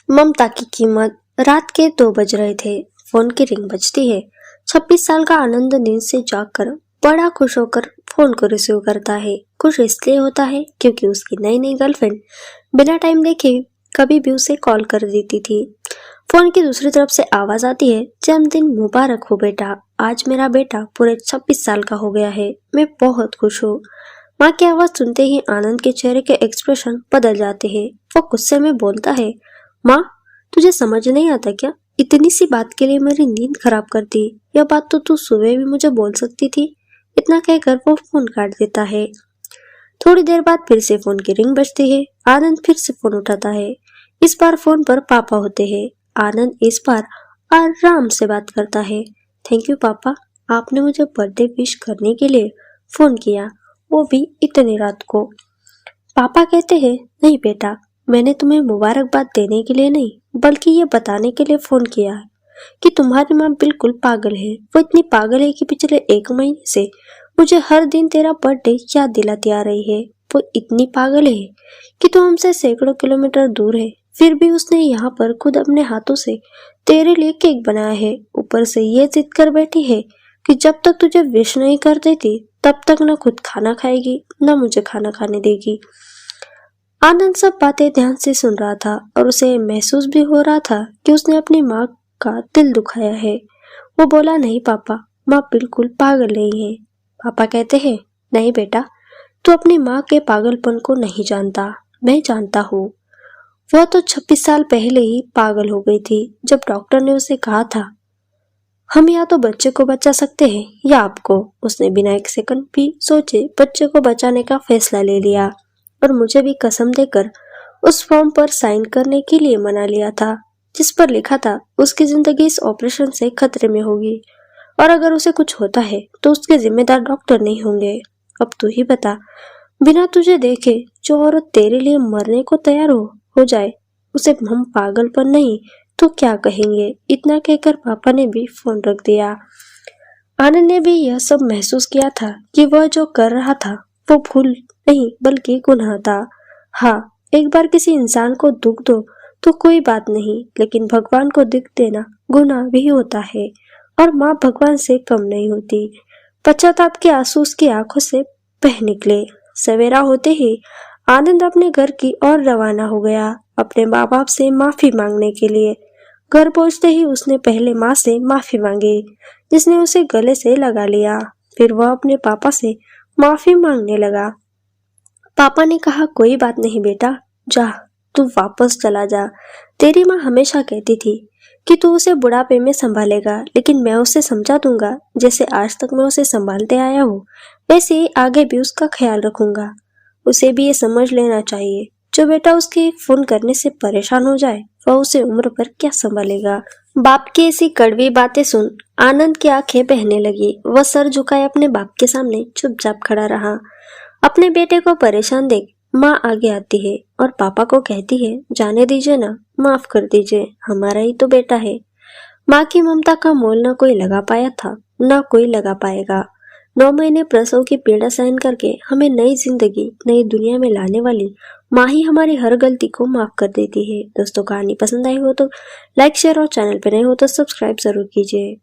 ममता की कीमत। रात के 2 बज रहे थे। फोन की रिंग बजती है। 26 साल का आनंद नींद से जागकर बड़ा खुश होकर फोन को रिसीव करता है। खुश इसलिए होता है क्योंकि उसकी नई नई गर्लफ्रेंड बिना टाइम देखे कभी भी उसे कॉल कर देती थी। फोन की दूसरी तरफ से आवाज आती है, जन्मदिन मुबारक हो बेटा, आज मेरा बेटा पूरे 26 साल का हो गया है, मैं बहुत खुश हूँ। माँ की आवाज सुनते ही आनंद के चेहरे के एक्सप्रेशन बदल जाते हैं। वो गुस्से में बोलता है, माँ तुझे समझ नहीं आता क्या? इतनी सी बात के लिए मेरी नींद खराब कर दी। यह बात तो तू सुबह भी मुझे बोल सकती थी। इतना कहकर वो फोन काट देता है। थोड़ी देर बाद फिर से फोन की रिंग बजती है। आनंद फिर से फोन उठाता है। इस बार फोन पर पापा होते हैं। आनंद इस बार आराम से बात करता है। थैंक यू पापा, आपने मुझे बर्थडे विश करने के लिए फोन किया, वो भी इतनी रात को। पापा कहते हैं, नहीं बेटा, मैंने तुम्हें मुबारकबाद देने के लिए नहीं बल्कि ये बताने के लिए फोन किया है कि तुम्हारी माँ बिल्कुल पागल है। वो इतनी पागल है कि पिछले 1 महीने से मुझे हर दिन तेरा बर्थडे याद दिलाती आ रही है। वो इतनी पागल है कि तू हमसे सैकड़ों किलोमीटर दूर है, फिर भी उसने यहाँ पर खुद अपने हाथों से तेरे लिए केक बनाया है। ऊपर से ये जिद कर बैठी है कि जब तक तुझे विश नहीं कर देती तब तक न खुद खाना खाएगी न मुझे खाना खाने देगी। आनंद सब बातें ध्यान से सुन रहा था और उसे महसूस भी हो रहा था कि उसने अपनी माँ का दिल दुखाया है। वो बोला, नहीं पापा, माँ बिल्कुल पागल नहीं है। पापा कहते हैं, नहीं बेटा, तू अपनी माँ के पागलपन को नहीं जानता, मैं जानता हूँ। वह तो 26 साल पहले ही पागल हो गई थी जब डॉक्टर ने उसे कहा था, हम या तो बच्चे को बचा सकते हैं या आपको। उसने बिना 1 सेकंड भी सोचे बच्चे को बचाने का फैसला ले लिया और मुझे भी कसम देकर उस फॉर्म पर साइन करने के लिए मना लिया था जिस पर लिखा था उसकी जिंदगी इस ऑपरेशन से खतरे में होगी और अगर उसे कुछ होता है तो उसके जिम्मेदार डॉक्टर नहीं होंगे। अब तू ही बता, बिना तुझे देखे जो औरत तेरे लिए मरने को तैयार हो जाए उसे हम पागलपन नहीं तो क्या कहेंगे? इतना कहकर पापा ने भी फोन रख दिया। आनंद ने भी यह सब महसूस किया था कि वह जो कर रहा था वो भूल नहीं बल्कि गुनाह था। हाँ, एक बार किसी इंसान को दुख दो तो कोई बात नहीं, लेकिन भगवान को दुख देना गुनाह भी होता है और माँ भगवान से कम नहीं होती। पश्चाताप के आंसू उसकी आंखों से बह निकले। सवेरा होते ही आनंद अपने घर की ओर रवाना हो गया, अपने माँ बाप से माफी मांगने के लिए। घर पहुंचते ही उसने पहले माँ से माफी मांगी, जिसने उसे गले से लगा लिया। फिर वह अपने पापा से माफी मांगने लगा। पापा ने कहा, कोई बात नहीं बेटा, जा तू वापस चला जा। तेरी माँ हमेशा कहती थी कि तू उसे बुढ़ापे में संभालेगा, लेकिन मैं उसे समझा दूंगा। जैसे आज तक मैं उसे संभालते आया हूँ वैसे ही आगे भी उसका ख्याल रखूंगा। उसे भी ये समझ लेना चाहिए, जो बेटा उसके फोन करने से परेशान हो जाए वह उसे उम्र पर क्या संभालेगा। बाप की ऐसी कड़वी बातें सुन आनंद की आंखें बहने लगी। वह सर झुकाए अपने बाप के सामने चुपचाप खड़ा रहा। अपने बेटे को परेशान देख माँ आगे आती है और पापा को कहती है, जाने दीजिए ना, माफ कर दीजिए, हमारा ही तो बेटा है। माँ की ममता का मोल न कोई लगा पाया था, न कोई लगा पाएगा। 9 महीने प्रसव की पीड़ा सहन करके हमें नई जिंदगी नई दुनिया में लाने वाली माँ ही हमारी हर गलती को माफ कर देती है। दोस्तों, कहानी पसंद आई हो तो लाइक, शेयर और चैनल पर नए हो तो सब्सक्राइब जरूर कीजिए।